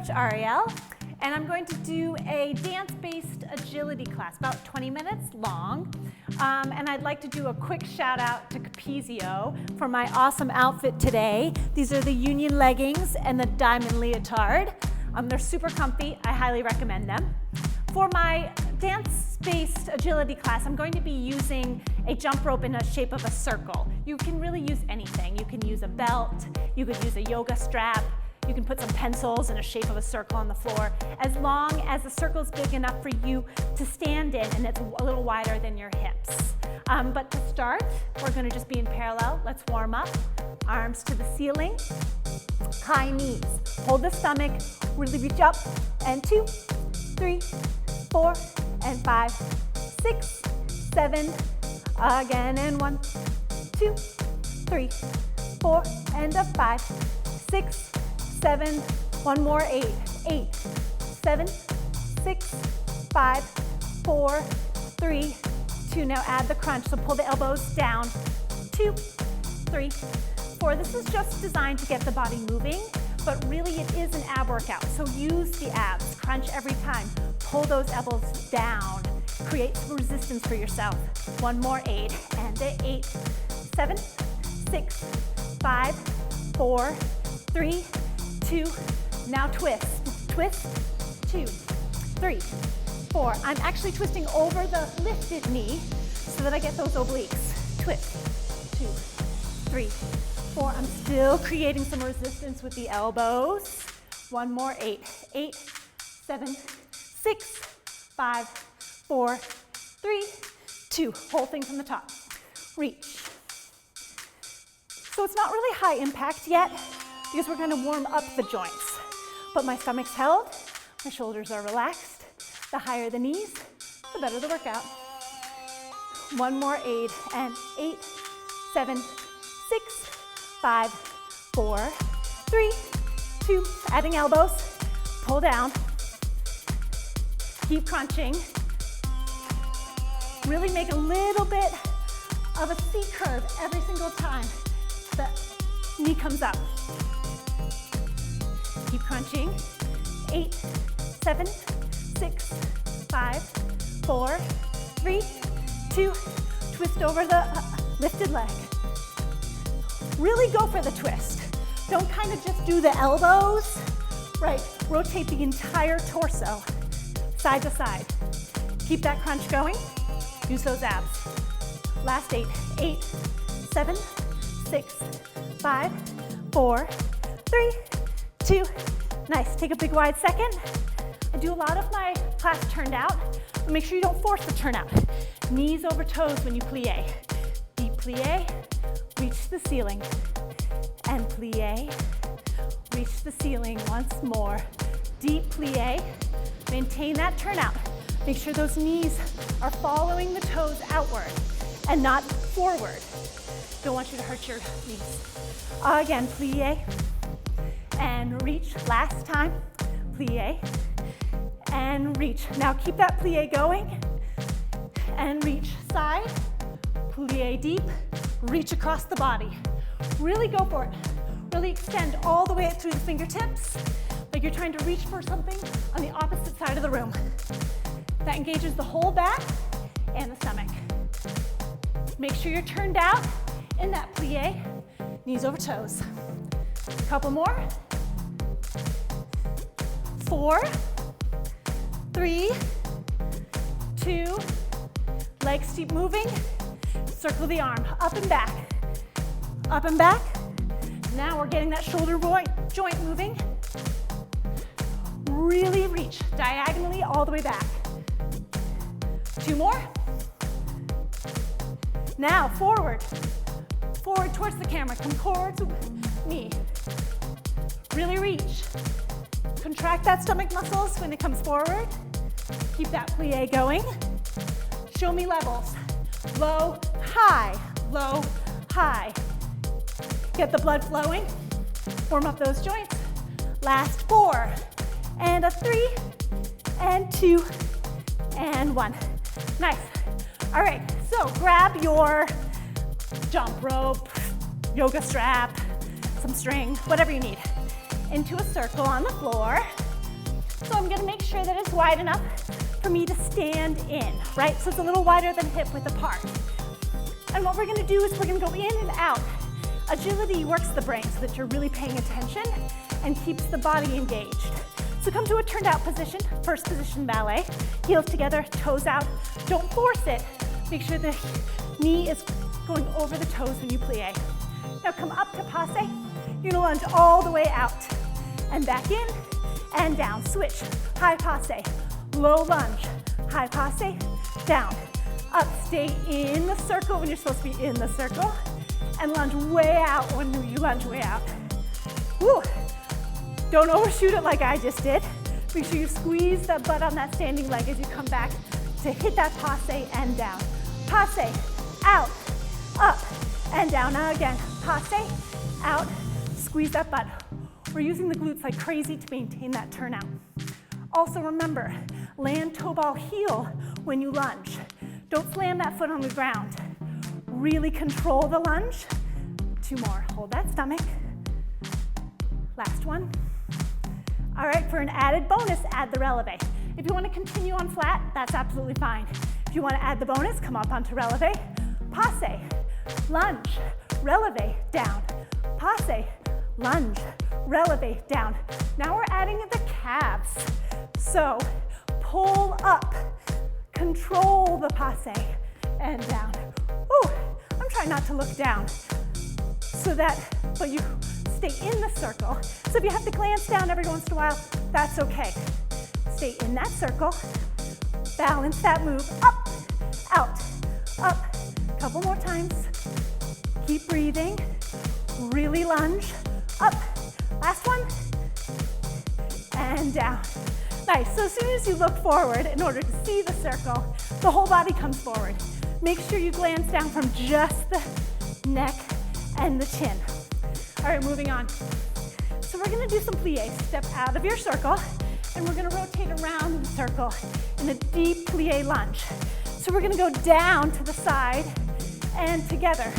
Coach Ariel, and I'm going to do a dance-based agility class, about 20 minutes long. And I'd like to do a quick shout out to Capezio for my awesome outfit today. These are the union leggings and the diamond leotard. They're super comfy. I highly recommend them. For my dance-based agility class, I'm going to be using a jump rope in the shape of a circle. You can really use anything. You can use a belt, you could use a yoga strap, you can put some pencils in a shape of a circle on the floor, as long as the circle is big enough for you to stand in and it's a little wider than your hips. But to start, we're going to just be in parallel. Let's warm up. Arms to the ceiling, high knees. Hold the stomach, really reach up, and 2, 3, 4, and 5, 6, 7, again, and 1, 2, 3, 4, and a 5, 6, 7, one more, 8, 8, 7, 6, 5, 4, 3, 2. Now add the crunch, so pull the elbows down, 2, 3, 4. This is just designed to get the body moving, but really it is an ab workout, so use the abs, crunch every time, pull those elbows down, create some resistance for yourself. One more, 8, and 8, 7, 6, 5, 4, 3, 2, now twist, twist, 2, 3, 4. I'm actually twisting over the lifted knee so that I get those obliques. Twist, 2, 3, 4. I'm still creating some resistance with the elbows. One more, 8, 8, 7, 6, 5, 4, 3, 2. Whole thing from the top. Reach. So it's not really high impact yet because we're going to warm up the joints. But my stomach's held, my shoulders are relaxed. The higher the knees, the better the workout. One more, 8, and 8, 7, 6, 5, 4, 3, 2. Adding elbows, pull down. Keep crunching. Really make a little bit of a C curve every single time the knee comes up. Keep crunching. 8, 7, 6, 5, 4, 3, 2. Twist over the lifted leg. Really go for the twist. Don't kind of just do the elbows. Right, rotate the entire torso, side to side. Keep that crunch going. Use those abs. Last 8, 8, 7, 6, 5, 4, 3, 2. Nice, take a big wide second. I do a lot of my class turned out, but make sure you don't force the turnout. Knees over toes when you plie. Deep plie, reach the ceiling. And plie, reach the ceiling once more. Deep plie, maintain that turnout. Make sure those knees are following the toes outward and not forward. Don't want you to hurt your knees. Again, plie and reach. Last time, plie and reach. Now keep that plie going and reach. Side, plie deep, reach across the body. Really go for it. Really extend all the way up through the fingertips, like you're trying to reach for something on the opposite side of the room. That engages the whole back and the stomach. Make sure you're turned out in that plie, knees over toes. A couple more. 4, 3, 2, legs keep moving. Circle the arm, up and back. Up and back. Now we're getting that shoulder joint moving. Really reach diagonally all the way back. 2 more. Now forward. Forward towards the camera. Come towards me. Really reach. Contract that stomach muscles when it comes forward. Keep that plie going. Show me levels. Low, high, low, high. Get the blood flowing. Warm up those joints. Last 4, and a 3, and 2, and 1. Nice. All right, so grab your jump rope, yoga strap, some string, whatever you need. Into a circle on the floor. So I'm gonna make sure that it's wide enough for me to stand in, right? So it's a little wider than hip width apart. And what we're gonna do is we're gonna go in and out. Agility works the brain so that you're really paying attention and keeps the body engaged. So come to a turned out position, first position ballet. Heels together, toes out. Don't force it. Make sure the knee is going over the toes when you plie. Now come up to passe. You're gonna lunge all the way out and back in and down. Switch, high passe, low lunge, high passe, down. Up, stay in the circle when you're supposed to be in the circle, and lunge way out when you lunge way out. Woo. Don't overshoot it like I just did. Make sure you squeeze the butt on that standing leg as you come back to hit that passe and down. Passe, out, up, and down. Now again, passe, out, squeeze that butt. We're using the glutes like crazy to maintain that turnout. Also remember, land toe ball heel when you lunge. Don't slam that foot on the ground. Really control the lunge. 2 more, hold that stomach. Last one. All right, for an added bonus, add the releve. If you want to continue on flat, that's absolutely fine. If you want to add the bonus, come up onto releve. Passe, lunge, releve, down. Passe, lunge, releve, down. Now we're adding the calves. So pull up, control the passe, and down. Ooh, I'm trying not to look down but you stay in the circle. So if you have to glance down every once in a while, that's okay. Stay in that circle, balance that move, up, out, up. Couple more times. Keep breathing, really lunge, up. Last one, and down. Nice, so as soon as you look forward in order to see the circle, the whole body comes forward. Make sure you glance down from just the neck and the chin. All right, moving on. So we're gonna do some plies. Step out of your circle, and we're gonna rotate around the circle in a deep plie lunge. So we're gonna go down to the side and together.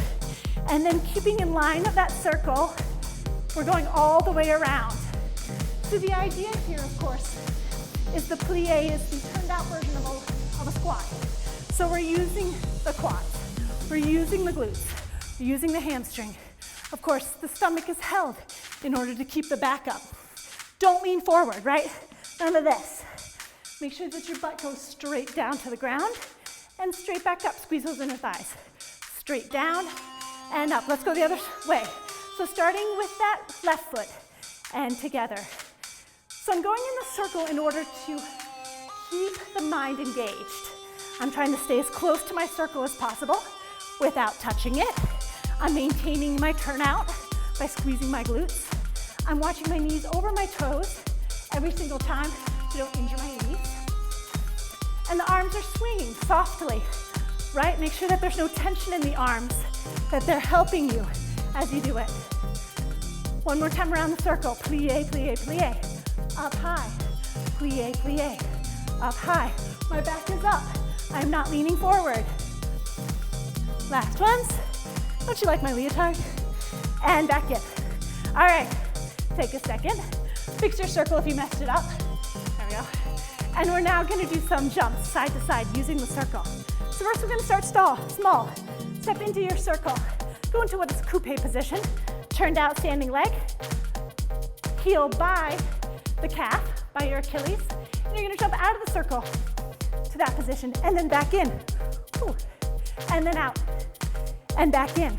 And then keeping in line of that circle, we're going all the way around. So the idea here, of course, is the plie is the turned out version of a squat. So we're using the quads, we're using the glutes, we're using the hamstring. Of course, the stomach is held in order to keep the back up. Don't lean forward, right? None of this. Make sure that your butt goes straight down to the ground and straight back up. Squeeze those inner thighs. Straight down and up. Let's go the other way. So starting with that left foot and together. So I'm going in the circle in order to keep the mind engaged. I'm trying to stay as close to my circle as possible without touching it. I'm maintaining my turnout by squeezing my glutes. I'm watching my knees over my toes every single time so I don't injure my knees. And the arms are swinging softly, right? Make sure that there's no tension in the arms, that they're helping you as you do it. One more time around the circle. Plie, plie, plie. Up high. Plie, plie. Up high. My back is up. I'm not leaning forward. Last ones. Don't you like my leotard? And back in. All right, take a second. Fix your circle if you messed it up. There we go. And we're now gonna do some jumps side to side using the circle. So first we're gonna start small. Step into your circle. Go into what is coupe position. Turned out standing leg. Heel by the calf, by your Achilles. And you're gonna jump out of the circle to that position and then back in. Ooh. And then out and back in.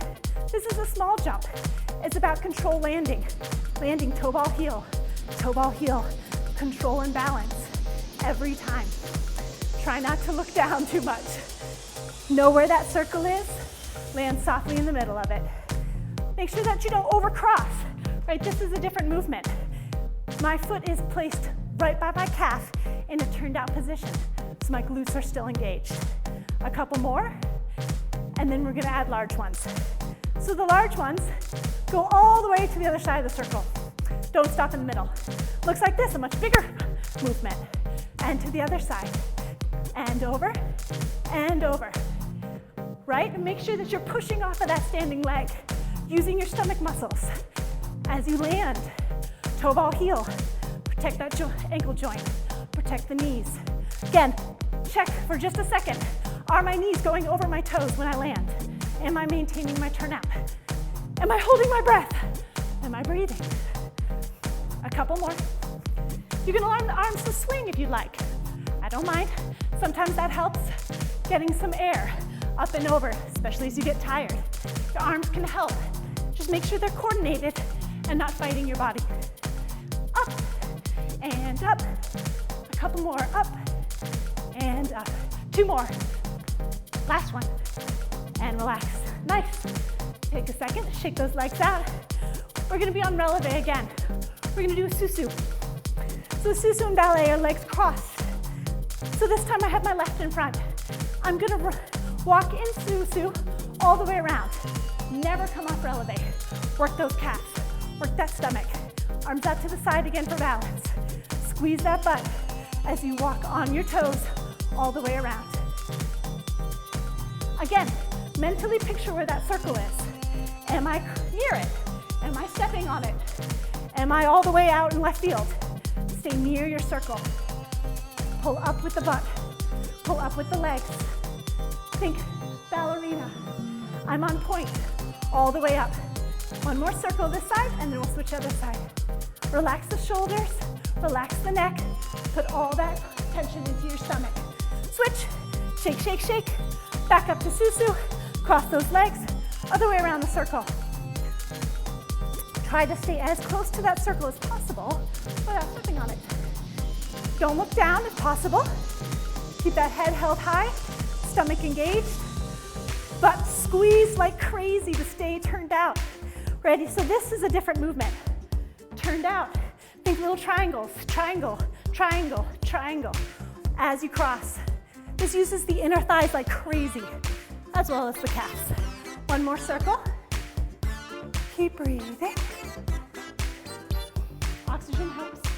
This is a small jump. It's about control landing. Landing toe ball heel, control and balance every time. Try not to look down too much. Know where that circle is, land softly in the middle of it. Make sure that you don't overcross, right? This is a different movement. My foot is placed right by my calf in a turned out position, so my glutes are still engaged. A couple more, and then we're gonna add large ones. So the large ones go all the way to the other side of the circle. Don't stop in the middle. Looks like this, a much bigger movement. And to the other side, and over, right? And make sure that you're pushing off of that standing leg, using your stomach muscles as you land. Toe ball heel, Protect that ankle joint. Protect the knees. Again, check for just a second. Are my knees going over my toes when I land? Am I maintaining my turnout? Am I holding my breath? Am I breathing? A couple more. You can align the arms to swing if you'd like. I don't mind. Sometimes that helps getting some air up and over, especially as you get tired. The arms can help. Just make sure they're coordinated and not fighting your body. Up and up. A couple more. Up and up. 2 more. Last one. And relax. Nice. Take a second. Shake those legs out. We're going to be on releve again. We're going to do a susu. So the susu in ballet are legs crossed. So this time I have my left in front. I'm going to walk in susu all the way around. Never come off releve. Work those calves. Work that stomach. Arms out to the side again for balance. Squeeze that butt as you walk on your toes all the way around. Again, mentally picture where that circle is. Am I near it? Am I stepping on it? Am I all the way out in left field? Stay near your circle. Pull up with the butt. Pull up with the legs. Think ballerina. I'm on point all the way up. One more circle this side, and then we'll switch the other side. Relax the shoulders, relax the neck, put all that tension into your stomach. Switch, shake, shake, shake. Back up to susu, cross those legs, other way around the circle. Try to stay as close to that circle as possible without stepping on it. Don't look down if possible. Keep that head held high, stomach engaged, butt squeezed like crazy to stay turned out. Ready? So this is a different movement. Turned out. Think little triangles. Triangle, triangle, triangle as you cross. This uses the inner thighs like crazy, as well as the calves. One more circle. Keep breathing. Oxygen helps.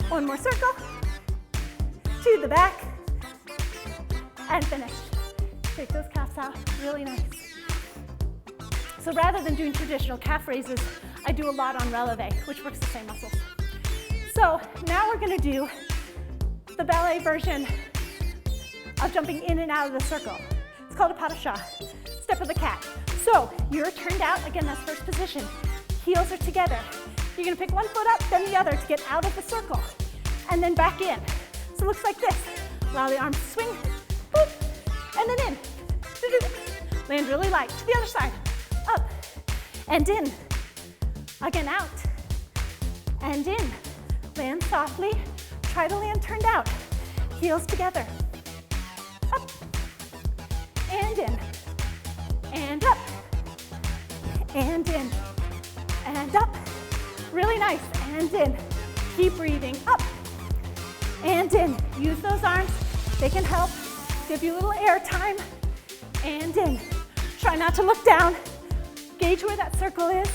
One more circle. To the back. And finish. Take those calves out. Really nice. So rather than doing traditional calf raises, I do a lot on releve, which works the same muscles. So now we're going to do the ballet version of jumping in and out of the circle. It's called a pas de chat, step of the cat. So you're turned out, again, that's first position. Heels are together. You're going to pick one foot up, then the other to get out of the circle, and then back in. So it looks like this. Allow the arms to swing, boop, and then in. Land really light. To the other side. Up and in. Again, out and in. Land softly. Try to land turned out. Heels together. Up and in. And up. And in. And up. Really nice. And in. Keep breathing. Up and in. Use those arms. They can help. Give you a little air time. And in. Try not to look down. Gauge where that circle is.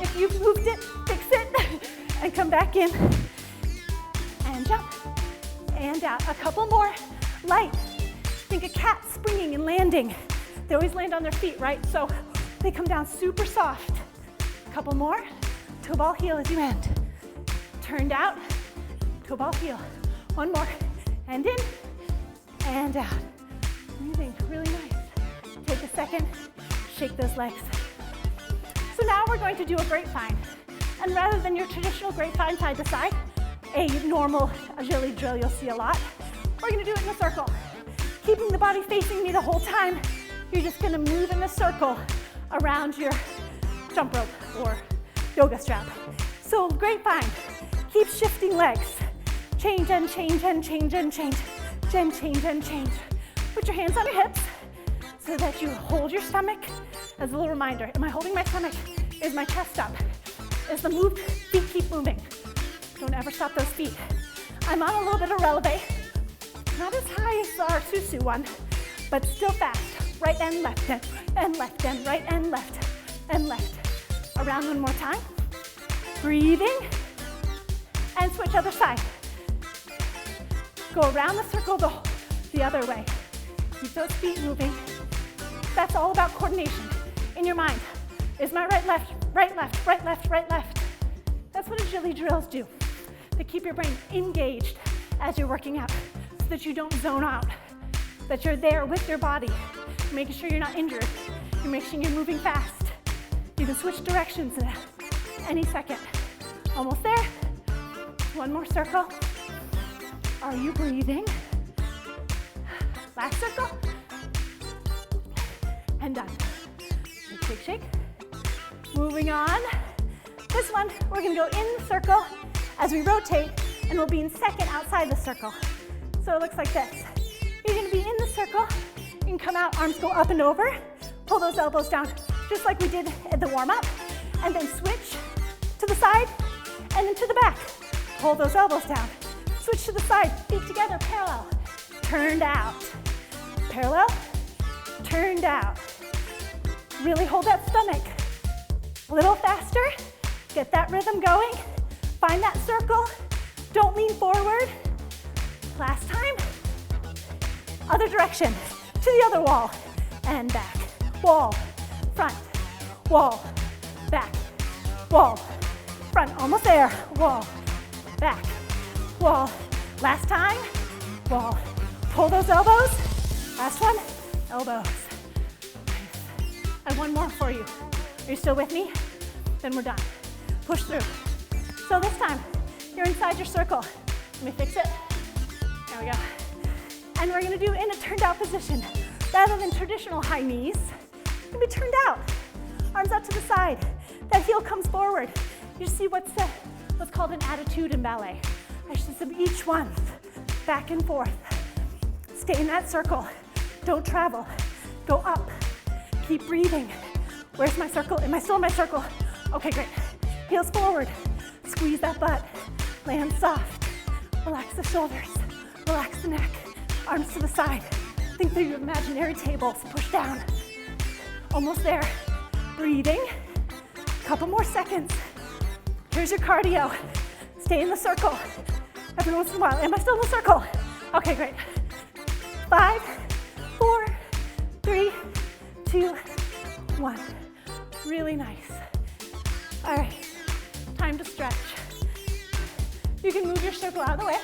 If you've moved it, fix it. And come back in. And jump. And out. A couple more. Light. Think a cat springing and landing. They always land on their feet, right? So they come down super soft. A couple more. Toe ball heel as you end. Turned out. Toe ball heel. One more. And in. And out. Breathing really nice. Take a second. Shake those legs. So now we're going to do a grapevine. And rather than your traditional grapevine side to side, a normal agility drill you'll see a lot, we're going to do it in a circle. Keeping the body facing me the whole time, you're just going to move in a circle around your jump rope or yoga strap. So grapevine, keep shifting legs. Change and change and change and change. Change and change. Put your hands on your hips so that you hold your stomach. As a little reminder, am I holding my stomach? Is my chest up? Is the feet keep moving? Don't ever stop those feet. I'm on a little bit of releve. Not as high as our susu one, but still fast. Right and left and left and right and left and left. Around one more time. Breathing. And switch other side. Go around the circle the other way. Keep those feet moving. That's all about coordination in your mind. Is my right, left, right, left, right, left, right, left? That's what agility drills do. They keep your brain engaged as you're working out so that you don't zone out, that you're there with your body, making sure you're not injured. You're making sure you're moving fast. You can switch directions in any second. Almost there. One more circle. Are you breathing? Last circle. And done. Shake, shake, shake. Moving on. This one, we're gonna go in the circle as we rotate, and we'll be in second outside the circle. So it looks like this. You're gonna be in the circle. You can come out, arms go up and over. Pull those elbows down, just like we did at the warm-up. And then switch to the side, and then to the back. Pull those elbows down. Switch to the side, feet together, parallel. Turned out. Parallel, turned out. Really hold that stomach. A little faster. Get that rhythm going. Find that circle. Don't lean forward. Last time. Other direction. To the other wall. And back. Wall. Front. Wall. Back. Wall. Front. Almost there. Wall. Back. Wall. Last time. Wall. Pull those elbows. Last one. Elbows. I have one more for you. Are you still with me? Then we're done. Push through. So this time, you're inside your circle. Let me fix it. There we go. And we're gonna do in a turned out position. Rather than traditional high knees, you're gonna be turned out. Arms out to the side. That heel comes forward. You see what's called an attitude in ballet. I should say each one, back and forth. Stay in that circle. Don't travel. Go up. Keep breathing. Where's my circle? Am I still in my circle? Okay, great. Heels forward. Squeeze that butt. Land soft. Relax the shoulders. Relax the neck. Arms to the side. Think through your imaginary tables. Push down. Almost there. Breathing. Couple more seconds. Here's your cardio. Stay in the circle. Every once in a while. Am I still in the circle? Okay, great. 5, 4, 3, 2, 1. Really nice. All right, time to stretch. You can move your circle out of the way.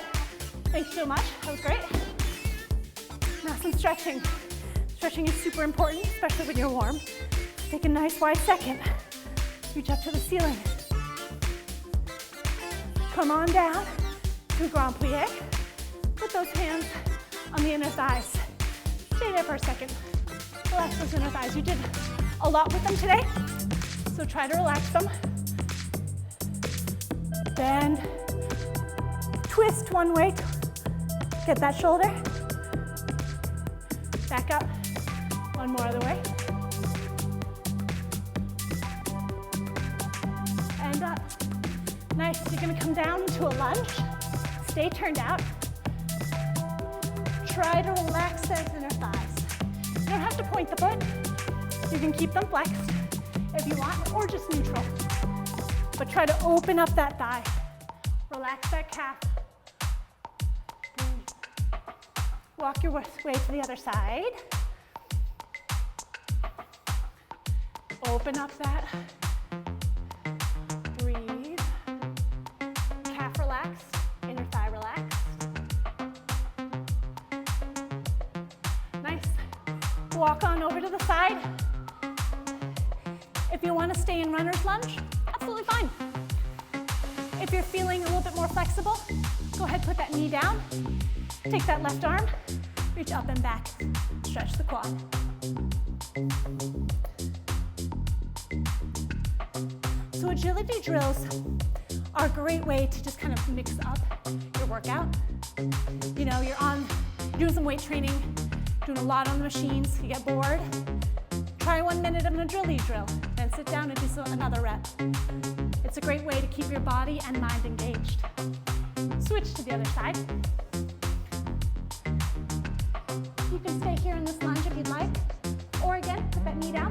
Thanks so much, that was great. Now some stretching. Stretching is super important, especially when you're warm. Take a nice wide second. Reach up to the ceiling. Come on down to Grand Plie. Put those hands on the inner thighs. Stay there for a second. Relax those inner thighs. You did a lot with them today, so try to relax them. Bend. Twist one way. Get that shoulder. Back up. One more other way. And up. Nice. You're going to come down into a lunge. Stay turned out. Try to relax those inner thighs. You don't have to point the foot. You can keep them flexed if you want, or just neutral. But try to open up that thigh. Relax that calf. Walk your way to the other side. Open up that. Breathe. Calf relaxed, inner thigh relaxed. Nice. Walk on over to the side. If you want to stay in runner's lunge, absolutely fine. If you're feeling a little bit more flexible, go ahead, put that knee down. Take that left arm, reach up and back, stretch the quad. So agility drills are a great way to just kind of mix up your workout. You know, you're doing some weight training, doing a lot on the machines, you get bored. Try 1 minute of an agility drill, then sit down and do another rep. It's a great way to keep your body and mind engaged. Switch to the other side. You can stay here in this lunge if you'd like, or again, put that knee down,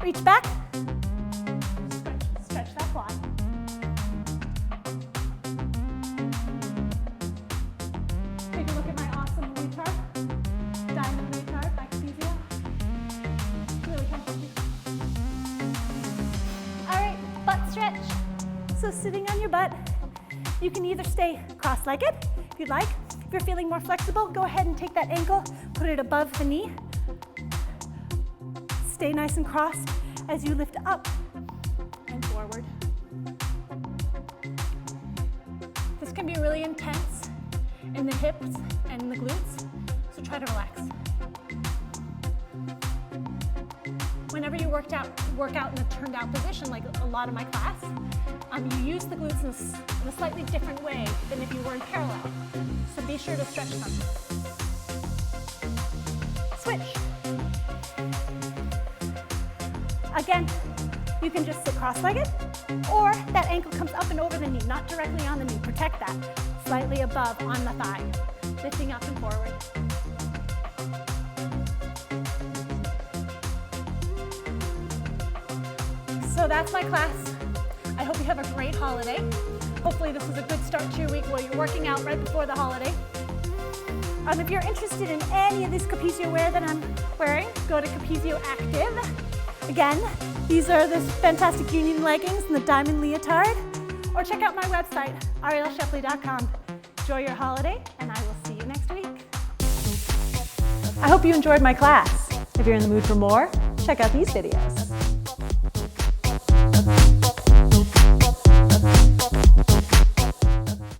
reach back, stretch that quad. Take a look at my awesome retard, diamond retard by Qinetic. Really comfortable. All right, butt stretch. So sitting on your butt, you can either stay cross-legged if you'd like. If you're feeling more flexible, go ahead and take that ankle, put it above the knee. Stay nice and crossed as you lift up and forward. This can be really intense in the hips and in the glutes, so try to relax. Whenever you work out in a turned out position, like a lot of my class, you use the glutes in a slightly different way than if you were in parallel. So be sure to stretch them. Switch. Again, you can just sit cross-legged, or that ankle comes up and over the knee, not directly on the knee. Protect that. Slightly above on the thigh. Lifting up and forward. So that's my class. I hope you have a great holiday. Hopefully this is a good start to your week while you're working out right before the holiday. If you're interested in any of this Capezio wear that I'm wearing, go to Capezio Active. Again, these are the fantastic union leggings and the diamond leotard. Or check out my website, arielshepley.com. Enjoy your holiday, and I will see you next week. I hope you enjoyed my class. If you're in the mood for more, check out these videos.